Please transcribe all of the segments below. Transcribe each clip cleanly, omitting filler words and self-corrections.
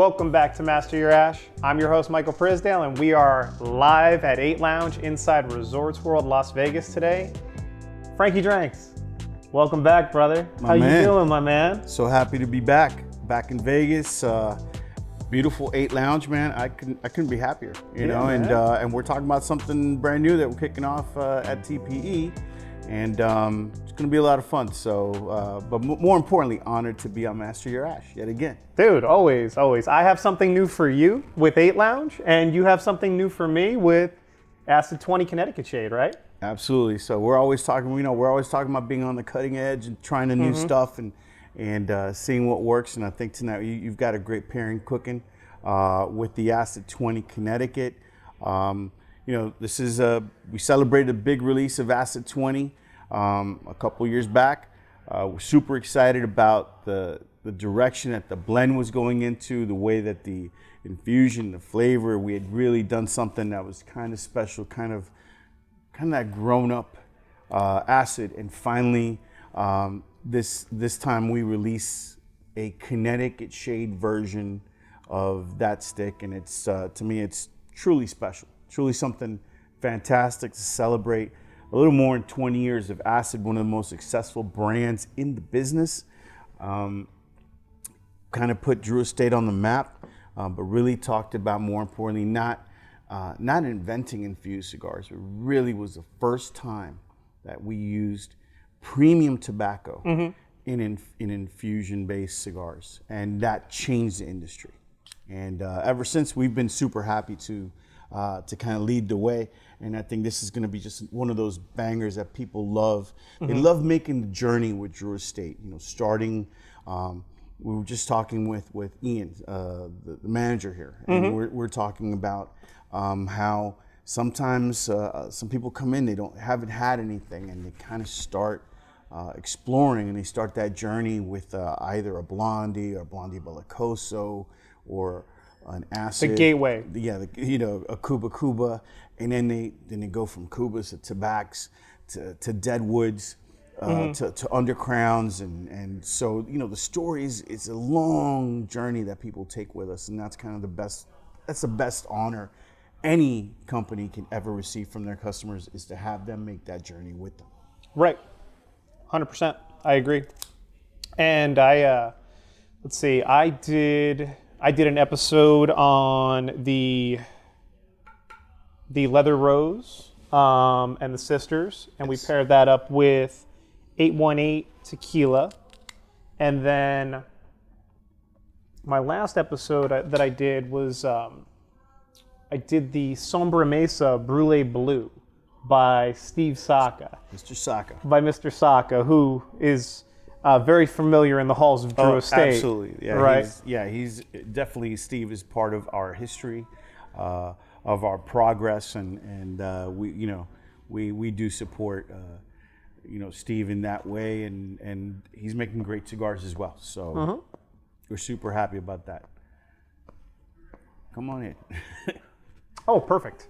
Welcome back to Master Your Ash. I'm your host, Michael Prisdale, and we are live at 8 Lounge inside Resorts World, Las Vegas today. Frankie Dranks, welcome back, brother. How you doing, my man? So happy to be back in Vegas. Beautiful 8 Lounge, man. I couldn't be happier, you know. And we're talking about something brand new that we're kicking off at TPE, and it's gonna be a lot of fun. So, but more importantly, honored to be on Master Your Ash yet again. Dude, always. I have something new for you with 8 Lounge, and you have something new for me with Acid 20 Connecticut Shade, right? Absolutely. So we're always talking, we're always talking about being on the cutting edge and trying the new stuff and seeing what works. And I think tonight you've got a great pairing cooking with the Acid 20 Connecticut. This is we celebrated a big release of Acid 20 a couple years back. We're super excited about the direction that the blend was going into, the way that the infusion, the flavor, we had really done something that was kind of special, kind of that grown-up acid. And finally, this time we release a Connecticut shade version of that stick, and it's to me it's truly special, truly something fantastic to celebrate. A little more than 20 years of acid, one of the most successful brands in the business. Kind of put Drew Estate on the map, but really talked about, more importantly, not inventing infused cigars. It really was the first time that we used premium tobacco in infusion-based cigars, and that changed the industry. And ever since, we've been super happy to kind of lead the way. And I think this is going to be just one of those bangers that people love. They love making the journey with Drew Estate. You know, starting. We were just talking with Ian, the manager here, and we're talking about how sometimes some people come in, they haven't had anything, and they kind of start exploring, and they start that journey with either a Blondie or Blondie Bellicoso or an acid. The Gateway. Yeah, a Cuba, and then they go from Cubas to Tobacs to Deadwoods. To undercrowns, and so the story is a long journey that people take with us, and that's kind of the best honor any company can ever receive from their customers, is to have them make that journey with them. Right, 100%. I agree. And I did an episode on the Leather Rose and the Sisters, and we paired that up with 818 Tequila. And then my last episode that I did was I did the Sombra Mesa Brule Blue by Steve Saka. Mr. Saka. By Mr. Saka, who is very familiar in the halls of Drew Estate. Absolutely. Yeah, right? He's definitely, Steve is part of our history, of our progress, and we do support Steve in that way, and he's making great cigars as well. So we're super happy about that. Come on in. Oh, perfect.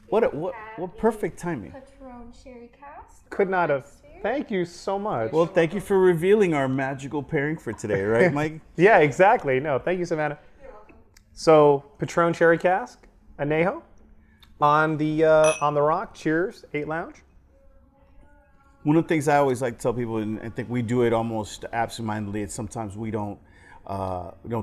What perfect timing. Patrón Sherry Cask. Could not have. Thank you so much. Well, thank you for revealing our magical pairing for today, right, Mike? Yeah, exactly. No, thank you, Savannah. You're welcome. So, Patrón Sherry Cask, Añejo, on the rock. Cheers, 8 Lounge. One of the things I always like to tell people, and I think we do it almost absentmindedly, and sometimes we don't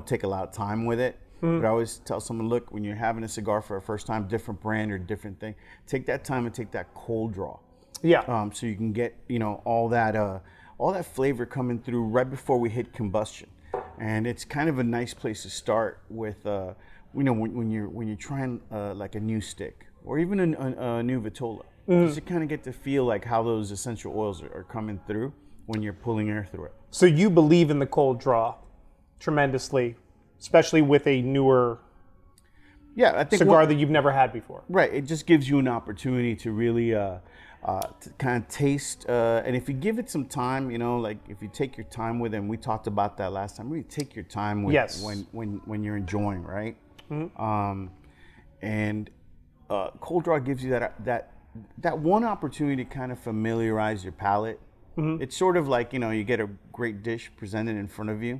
take a lot of time with it. But I always tell someone, look, when you're having a cigar for the first time, different brand or different thing, take that time and take that cold draw. Yeah. So you can get all that flavor coming through right before we hit combustion, and it's kind of a nice place to start with. When you're trying like a new stick or even a new Vitola. Just to kind of get to feel like how those essential oils are coming through when you're pulling air through it. So you believe in the cold draw tremendously, especially with a newer I think cigar that you've never had before. Right. It just gives you an opportunity to really to kind of taste. And if you give it some time, like if you take your time with it, and we talked about that last time, really take your time with it when you're enjoying, right? And cold draw gives you that one opportunity to kind of familiarize your palate. It's sort of like, you get a great dish presented in front of you,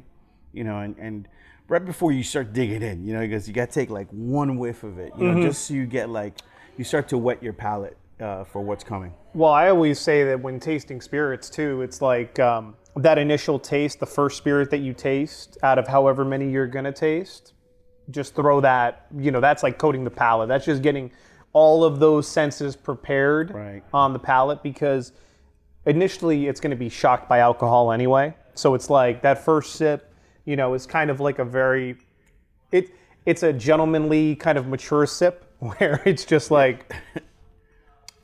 and right before you start digging in, you know, because you got to take like one whiff of it, you know, just so you get like, you start to wet your palate for what's coming. Well, I always say that when tasting spirits too, it's like that initial taste, the first spirit that you taste out of however many you're gonna taste, just throw that, you know, that's like coating the palate. That's just getting all of those senses prepared on the palate, because initially it's gonna be shocked by alcohol anyway. So it's like that first sip, you know, is kind of like a very, it's a gentlemanly kind of mature sip where it's just like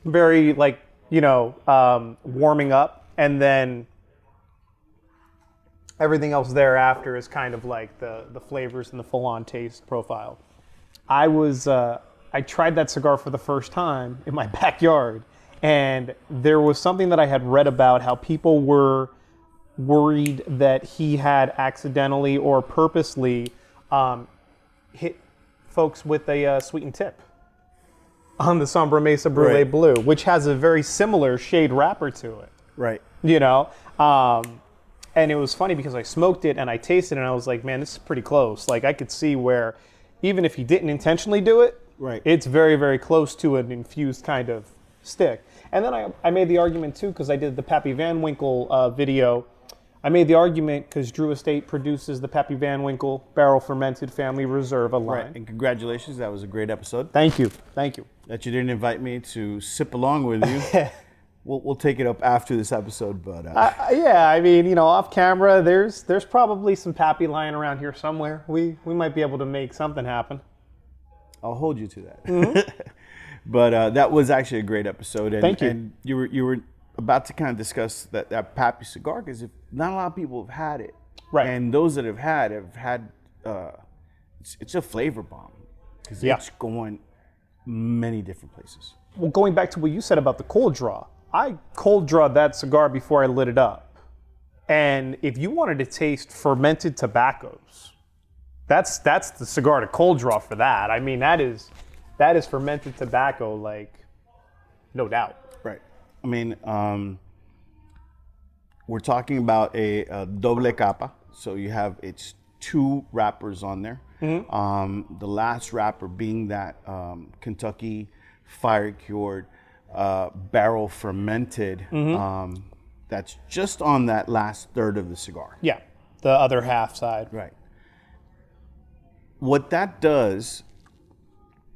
very like, you know, warming up, and then everything else thereafter is kind of like the flavors and the full-on taste profile. I tried that cigar for the first time in my backyard, and there was something that I had read about how people were worried that he had accidentally or purposely hit folks with a sweetened tip on the Sombra Mesa Brulee Blue, which has a very similar shade wrapper to it. Right. You know? And it was funny because I smoked it and I tasted it and I was like, man, this is pretty close. Like I could see where even if he didn't intentionally do it, it's very, very close to an infused kind of stick. And then I made the argument too, because I did the Pappy Van Winkle video. I made the argument because Drew Estate produces the Pappy Van Winkle Barrel Fermented Family Reserve line. Right, and congratulations, that was a great episode. Thank you, thank you. That you didn't invite me to sip along with you. We'll take it up after this episode, but yeah, I mean, you know, off camera, there's probably some Pappy lying around here somewhere. We might be able to make something happen. I'll hold you to that. But that was actually a great episode. And, thank you. And you were about to kind of discuss that Pappy cigar, because if not a lot of people have had it, and those that have had it's a flavor bomb, because it's going many different places. Well, going back to what you said about the cold draw, I cold drawed that cigar before I lit it up. And if you wanted to taste fermented tobaccos, that's the cigar to cold draw for that. I mean, that is fermented tobacco, like, no doubt. Right. I mean, we're talking about a doble capa. So you have, it's 2 wrappers on there. The last wrapper being that Kentucky fire cured barrel fermented, that's just on that last third of the cigar. Yeah, the other half side. Right. What that does,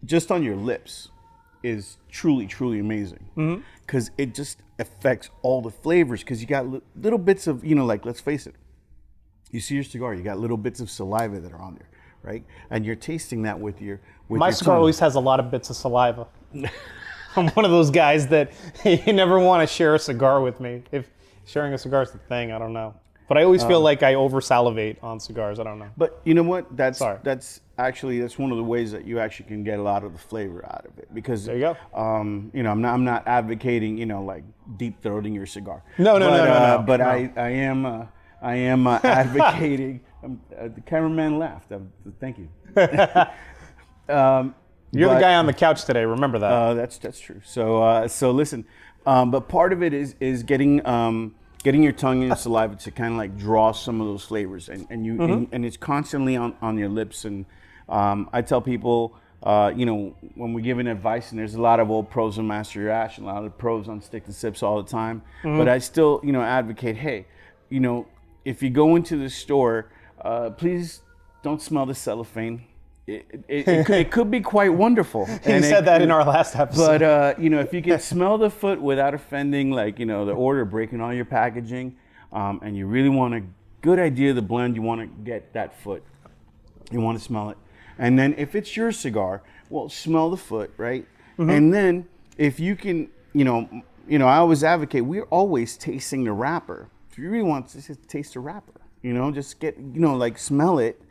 just on your lips, is truly, truly amazing. Because it just affects all the flavors, because you got little bits of, you know, like, let's face it, you see your cigar, you got little bits of saliva that are on there, right? And you're tasting that with your My cigar always has a lot of bits of saliva. I'm one of those guys that you never want to share a cigar with me. If sharing a cigar is the thing, I don't know. But I always feel like I over salivate on cigars. I don't know. But you know what? That's actually one of the ways that you actually can get a lot of the flavor out of it. Because there you go. You know, I'm not advocating, you know, like deep throating your cigar. No. But I am advocating. The cameraman laughed. Thank you. You're the guy on the couch today. Remember that. That's true. So listen. But part of it is getting your tongue and your saliva to kind of like draw some of those flavors, and it's constantly on your lips. And I tell people, you know, when we're giving advice, and there's a lot of old pros on Master Your Ash and a lot of pros on Stick and Sips all the time, but I still, you know, advocate, hey, you know, if you go into the store, please don't smell the cellophane. It could be quite wonderful. You said that in our last episode. But, you know, if you can smell the foot without offending, like, you know, the order, breaking all your packaging, and you really want a good idea of the blend, you want to get that foot. You want to smell it. And then if it's your cigar, well, smell the foot, right? And then if you can, you know, I always advocate, we're always tasting the wrapper. If you really want to just taste the wrapper, you know, just get, you know, like smell it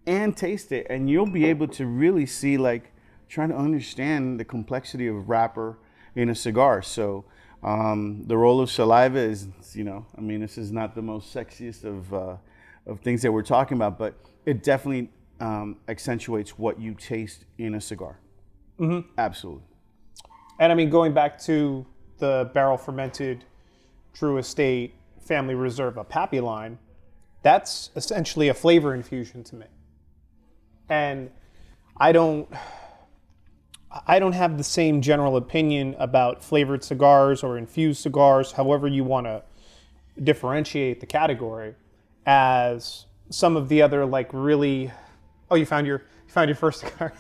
and taste it, and you'll be able to really see, like, trying to understand the complexity of wrapper in a cigar. So the role of saliva is, you know, I mean, this is not the most sexiest of things that we're talking about, but it definitely accentuates what you taste in a cigar. Absolutely. And I mean, going back to the barrel fermented Drew Estate Family Reserve, a Pappy line, that's essentially a flavor infusion to me. And I don't have the same general opinion about flavored cigars or infused cigars, however you want to differentiate the category, as some of the other like really. Oh, you found your first cigar.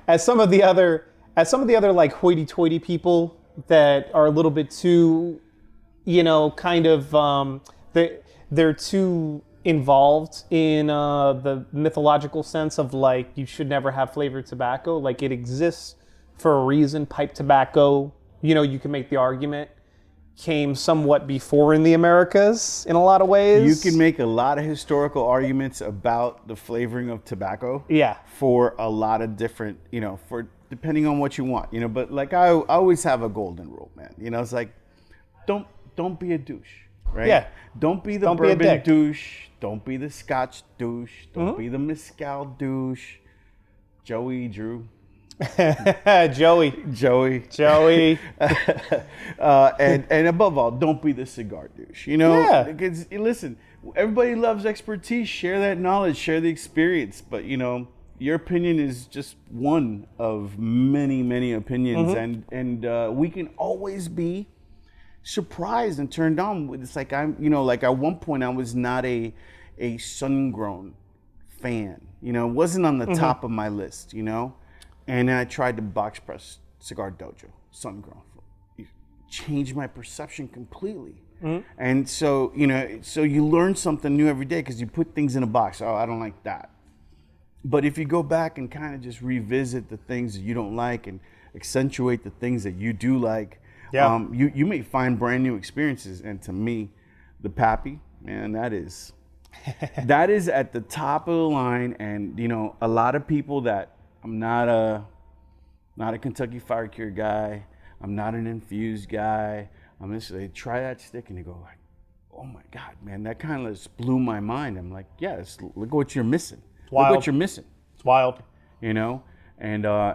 As some of the other like hoity-toity people that are a little bit too, kind of they're too involved in the mythological sense of like you should never have flavored tobacco. Like it exists for a reason. Pipe tobacco, you can make the argument, came somewhat before in the Americas in a lot of ways. You can make a lot of historical arguments about the flavoring of tobacco. Yeah. For a lot of different, for depending on what you want, but like I always have a golden rule, man. It's like, don't be a douche, right? Yeah. Don't be the bourbon douche. Don't be the Scotch douche. Don't be the mezcal douche. Drew. Joey. And above all, don't be the cigar douche. Yeah. Because listen, everybody loves expertise. Share that knowledge. Share the experience. But your opinion is just one of many, many opinions, and we can always be surprised and turned on. It's like like at one point I was not a sun-grown fan. It wasn't on the top of my list. And then I tried to box press Cigar Dojo, sun-grown. It changed my perception completely. And so so you learn something new every day because you put things in a box. Oh, I don't like that. But if you go back and kind of just revisit the things that you don't like and accentuate the things that you do like, you may find brand new experiences. And to me, the Pappy, man, that is at the top of the line. And a lot of people that I'm not a Kentucky Fire Cure guy, I'm not an infused guy. They try that stick and they go like, oh my God, man, that kind of just blew my mind. I'm like, yes, look what you're missing. Wild. Look what you're missing. It's wild. And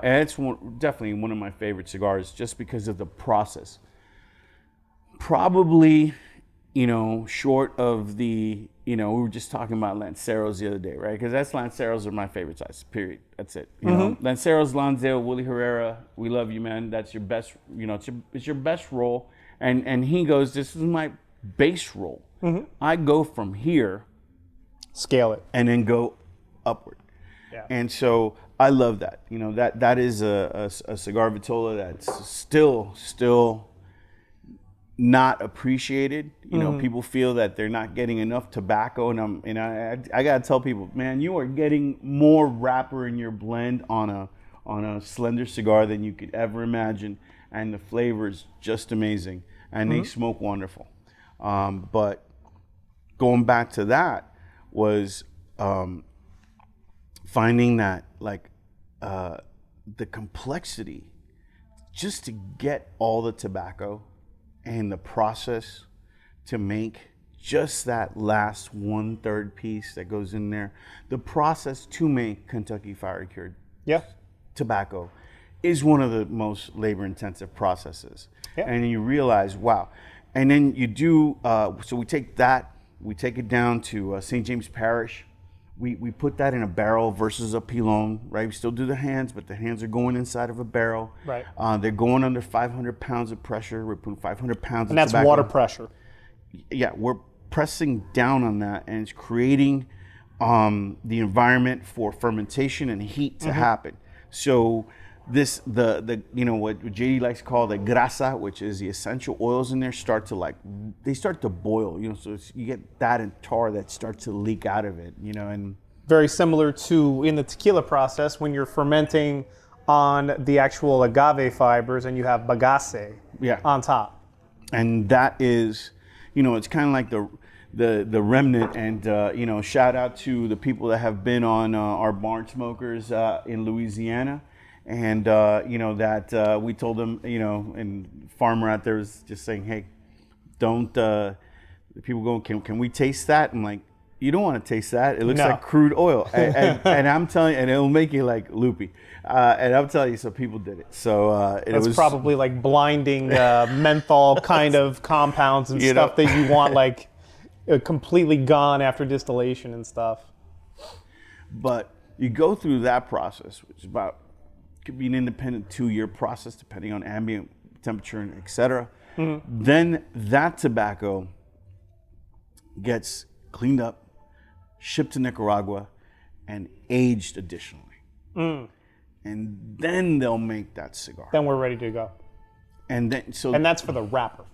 it's definitely one of my favorite cigars just because of the process. Probably, short of the, we were just talking about Lanceros the other day, right? Because Lanceros are my favorite size, period. That's it. Lanceros, Lancero, Willie Herrera, we love you, man. That's your best, it's your best roll. And he goes, this is my base roll. I go from here. Scale it. And then go upward. Yeah. And so I love that. That is a cigar vitola that's still not appreciated. People feel that they're not getting enough tobacco, and I gotta tell people, man, you are getting more wrapper in your blend on a slender cigar than you could ever imagine, and the flavor is just amazing, and they smoke wonderful. But going back to that was finding that the complexity just to get all the tobacco and the process to make just that last 1/3 piece that goes in there. The process to make Kentucky Fire Cured tobacco is one of the most labor intensive processes. Yeah. And you realize, wow. And then you do, so we take it down to St. James Parish. We put that in a barrel versus a pilon, right? We still do the hands, but the hands are going inside of a barrel. Right. They're going under 500 pounds of pressure. We're putting 500 pounds of tobacco. And that's water pressure. Yeah, we're pressing down on that, and it's creating the environment for fermentation and heat to happen. So this, what JD likes to call the grasa, which is the essential oils in there, start to boil, so you get that and tar that starts to leak out of it, and very similar to in the tequila process when you're fermenting on the actual agave fibers and you have bagasse on top. And that is, it's kind of like the remnant, and shout out to the people that have been on our barn smokers in Louisiana. And, that we told them, and farmer out there was just saying, hey, don't, people go, can we taste that? I'm like, you don't want to taste that. It looks like crude oil. And I'm telling you, and it'll make you like loopy. And I'm telling you, so people did it. So it was probably like blinding menthol kind of compounds and stuff that you want like completely gone after distillation and stuff. But you go through that process, which is could be an independent 2-year process depending on ambient temperature and et cetera. Then that tobacco gets cleaned up, shipped to Nicaragua, and aged additionally. And then they'll make that cigar. Then we're ready to go. And that's for the wrapper.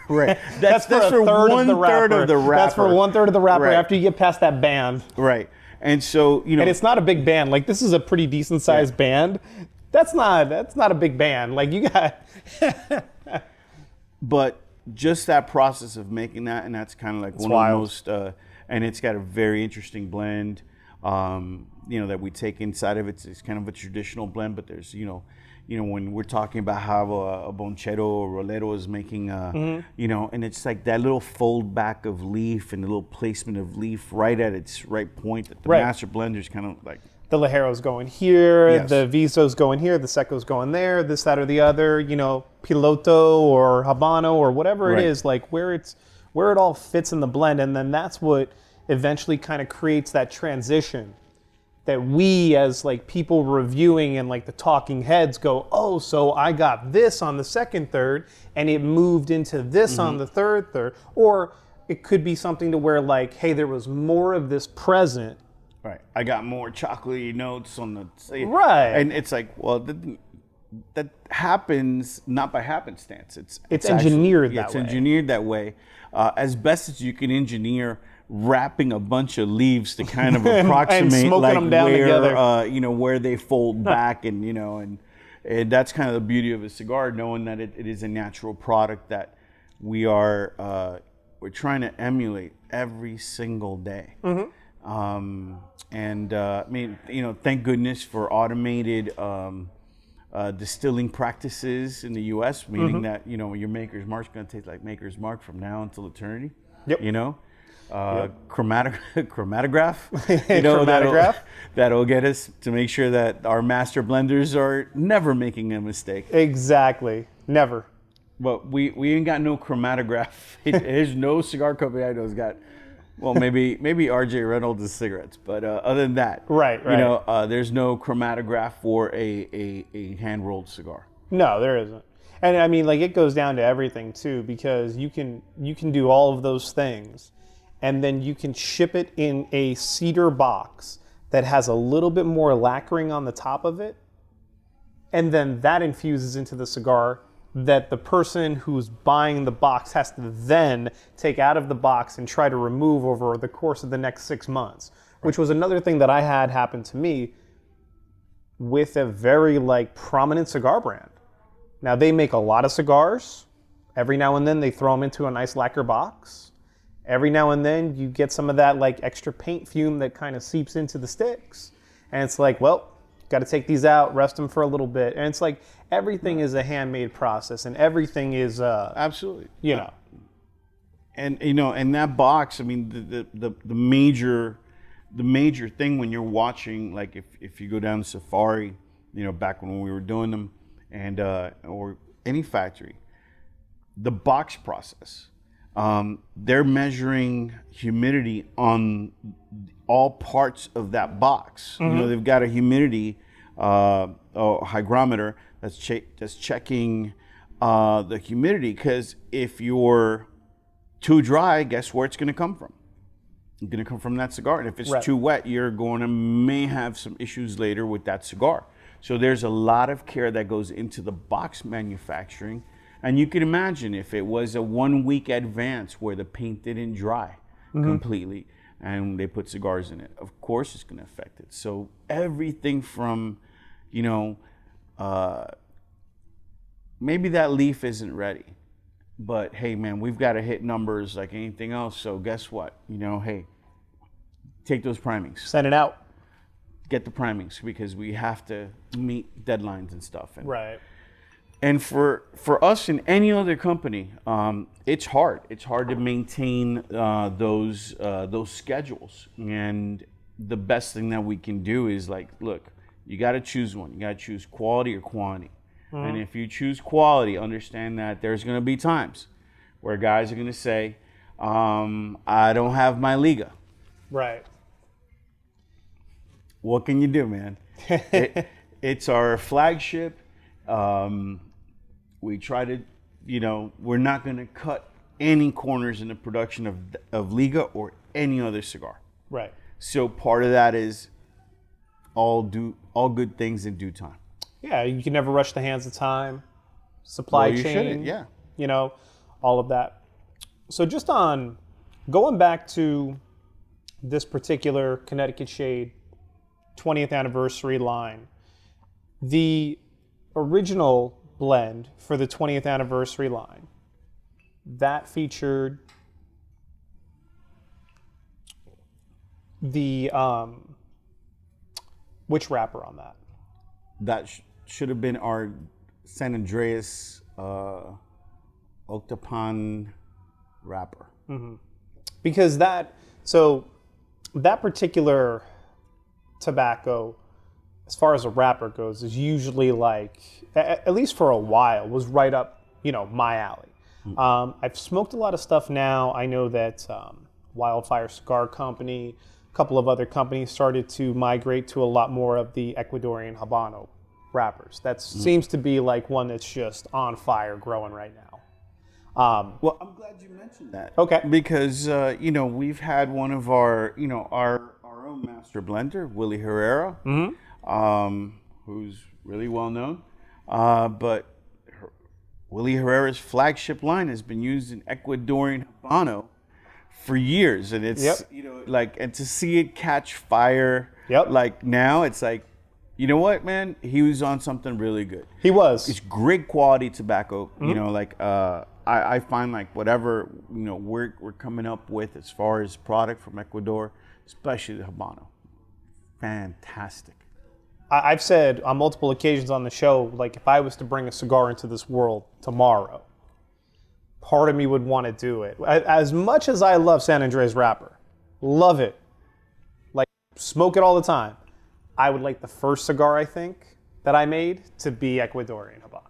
Right. That's for 1/3 of the wrapper. That's for 1/3 of the wrapper after you get past that band. Right. And so, you know. And it's not a big band. Like, this is a pretty decent sized band. That's not a big band. Like, you got. But just that process of making that, and that's kind of like one of the most, and it's got a very interesting blend, that we take inside of it. It's kind of a traditional blend, but there's, when we're talking about how a bonchero or rolero is making, and it's like that little fold back of leaf and the little placement of leaf right at its right point that the master blender's kind of like. The Ligero's going here, the Viso's going here, the Seco's going there, this, that, or the other, Piloto or Habano or whatever it is, like where it all fits in the blend. And then that's what eventually kind of creates that transition that we as like people reviewing and like the talking heads go, oh, so I got this on the second third and it moved into this on the third. Or it could be something to where like, hey, there was more of this present. Right. I got more chocolatey notes on the... Right. And it's like, well, that happens not by happenstance. It's engineered actually, that way. It's engineered that way. As best as you can engineer wrapping a bunch of leaves to kind of approximate and smoking like them down where, where they fold back and, and that's kind of the beauty of a cigar, knowing that it is a natural product that we're trying to emulate every single day. Thank goodness for automated distilling practices in the U.S., meaning that, your Maker's Mark's going to taste like Maker's Mark from now until eternity. Yep. Chromatograph. Chromatograph. That'll get us to make sure that our master blenders are never making a mistake. Exactly. Never. But we ain't got no chromatograph. There's no cigar company I know has got. Well, maybe RJ Reynolds' cigarettes, but other than that, right. There's no chromatograph for a hand rolled cigar. No, there isn't. And I mean, like, it goes down to everything too, because you can do all of those things, and then you can ship it in a cedar box that has a little bit more lacquering on the top of it, and then that infuses into the cigar that the person who's buying the box has to then take out of the box and try to remove over the course of the next 6 months, which was another thing that I had happen to me with a very like prominent cigar brand. Now they make a lot of cigars. Every now and then they throw them into a nice lacquer box. Every now and then you get some of that like extra paint fume that kind of seeps into the sticks. And it's like, well, got to take these out, rest them for a little bit. And it's like everything is a handmade process, and everything is absolutely, And and that box. I mean, the major thing when you're watching, like if you go down to Safari, back when we were doing them, and or any factory, the box process. They're measuring humidity on all parts of that box. They've got a humidity hygrometer that's checking the humidity, because if you're too dry, guess where it's going to come from? It's going to come from that cigar. And if it's too wet, you're going to may have some issues later with that cigar. So there's a lot of care that goes into the box manufacturing. And you can imagine if it was a 1 week advance where the paint didn't dry completely and they put cigars in it, of course it's going to affect it. So everything from, maybe that leaf isn't ready, but hey man, we've got to hit numbers like anything else. So guess what? Hey, take those primings. Send it out. Get the primings, because we have to meet deadlines and stuff. Right. And for us in any other company, it's hard. It's hard to maintain those schedules. And the best thing that we can do is like, look, you got to choose one. You got to choose quality or quantity. And if you choose quality, understand that there's going to be times where guys are going to say, I don't have my Liga. Right. what can you do, man? It's our flagship. We try to, we're not going to cut any corners in the production of Liga or any other cigar. Right. So part of that is all good things in due time. Yeah, you can never rush the hands of time, supply You chain. shouldn't, yeah. All of that. So just on going back to this particular Connecticut Shade 20th anniversary line, the original blend for the 20th anniversary line, that featured the which wrapper on that? That should have been our San Andreas Octopan wrapper. Because that particular tobacco, as far as a wrapper goes, is usually like, at least for a while, was right up, my alley. I've smoked a lot of stuff now. I know that Wildfire Cigar Company, a couple of other companies started to migrate to a lot more of the Ecuadorian Habano wrappers. That seems to be like one that's just on fire growing right now. Well, I'm glad you mentioned that. Okay. Because, we've had one of our own master blender, Willie Herrera, who's really well known. But Willie Herrera's flagship line has been used in Ecuadorian Habano for years. And it's, and to see it catch fire, like now, it's like, you know what, man? He was on something really good. He was. It's great quality tobacco. I find like whatever we're coming up with as far as product from Ecuador, especially the Habano, fantastic. I've said on multiple occasions on the show, like if I was to bring a cigar into this world tomorrow, part of me would want to do it. As much as I love San Andreas wrapper, love it, like smoke it all the time, I would like the first cigar I think that I made to be Ecuadorian Habano.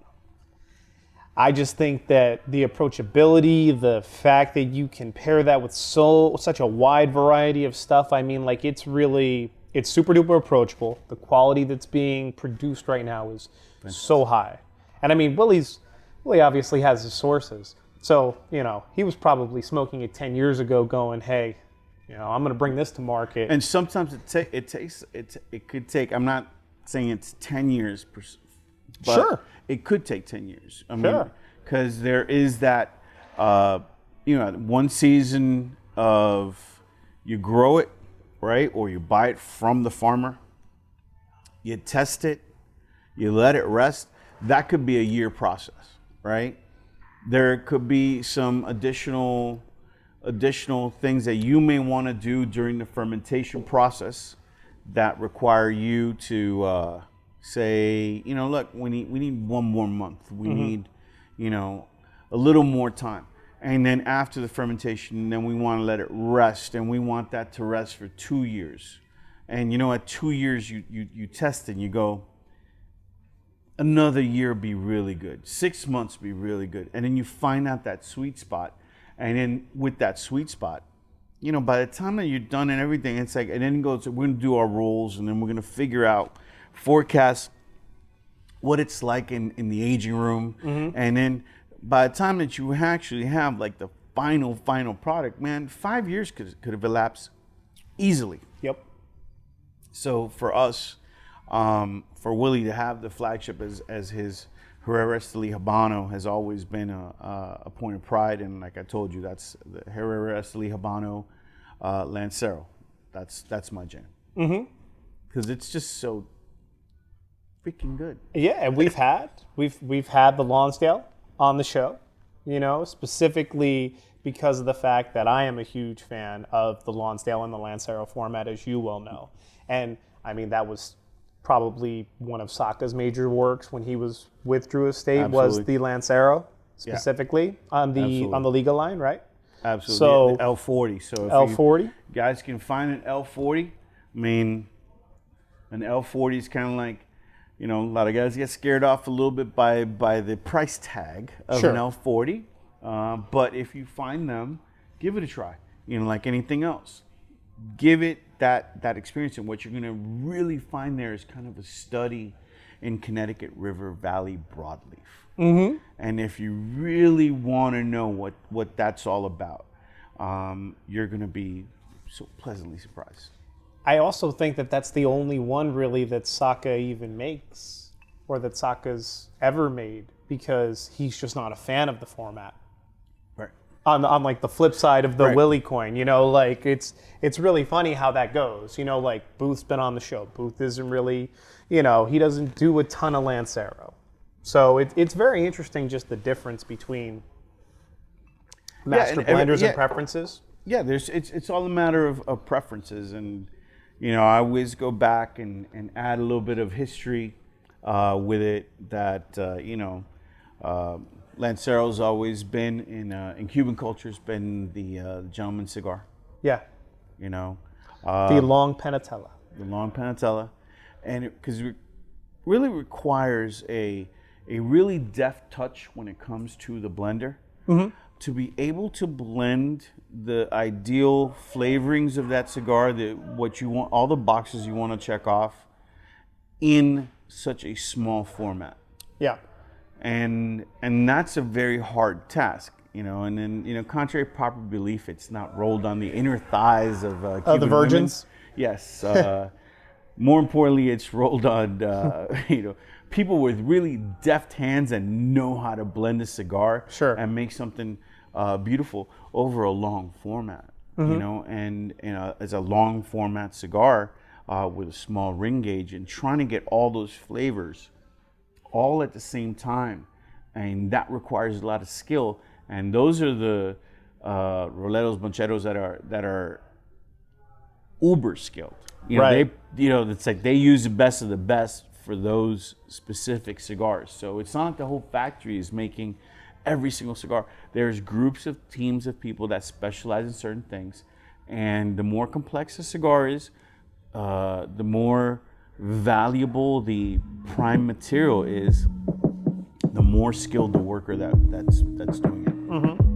I just think that the approachability, the fact that you can pair that with such a wide variety of stuff, I mean, like it's super duper approachable. The quality that's being produced right now is so high. And I mean, Willie obviously has his sources. So, he was probably smoking it 10 years ago going, hey, I'm going to bring this to market. And sometimes it could take, I'm not saying it's 10 years, but sure, it could take 10 years. I mean, because there is that, one season of you grow it, right? Or you buy it from the farmer, you test it, you let it rest. That could be a year process, right? There could be some additional things that you may want to do during the fermentation process that require you to say, look, we need one more month. We need, a little more time. And then after the fermentation, then we want to let it rest, and we want that to rest for 2 years. And at 2 years, you test it and you go, another year be really good, 6 months be really good. And then you find out that sweet spot. And then with that sweet spot, by the time that you're done and everything, it's like, and then it goes, we're going to do our rolls, and then we're going to figure out, forecast what it's like in the aging room. And then by the time that you actually have like the final product, man, 5 years could have elapsed easily. Yep. So for us, for Willie to have the flagship as his Herrera Esteli Habano has always been a point of pride. And like I told you, that's the Herrera Esteli Habano Lancero. That's my jam. Because it's just so freaking good. Yeah, and we've had the Lonsdale on the show, specifically because of the fact that I am a huge fan of the Lonsdale and the Lancero format, as you well know. And I mean, that was probably one of Saka's major works when he was with Drew Estate. Was the Lancero specifically on the Liga line, right? Absolutely. So the L40. So if L40, you guys can find an L40, I mean, an L40 is kind of like, a lot of guys get scared off a little bit by the price tag of an L40. But if you find them, give it a try. Like anything else, give it that experience, and what you're going to really find there is kind of a study in Connecticut River Valley broadleaf. Mm-hmm. And if you really want to know what that's all about, you're going to be so pleasantly surprised. I also think that that's the only one really that Saka even makes, or that Saka's ever made, because he's just not a fan of the format. Right. On like the flip side of the Right. Willie coin, you know, like it's really funny how that goes. You know, like Booth's been on the show. Booth isn't really, you know, he doesn't do a ton of Lancero. So it's very interesting just the difference between master blenders and preferences. Yeah, it's all a matter of preferences, and you know, I always go back and add a little bit of history with it. That you know, Lancero's always been in Cuban culture's been the gentleman's cigar. Yeah. You know, The long Panatella. The long Panatella, and because it really requires a really deft touch when it comes to the blender. Mm-hmm. To be able to blend the ideal flavorings of that cigar, what you want, all the boxes you want to check off, in such a small format. Yeah. And that's a very hard task, you know. And then, you know, contrary to popular belief, it's not rolled on the inner thighs of Cuban the virgins. Women. Yes. More importantly, it's rolled on you know, people with really deft hands and know how to blend a cigar. Sure. And make something beautiful over a long format. Mm-hmm. You know, and as a long format cigar with a small ring gauge, and trying to get all those flavors all at the same time, and that requires a lot of skill. And those are the roleros, boncheros that are uber skilled. You know, right. It's like they use the best of the best for those specific cigars. So it's not like the whole factory is making every single cigar. There's groups of teams of people that specialize in certain things, and the more complex a cigar is, the more valuable the prime material is, the more skilled the worker that's doing it. Mm-hmm.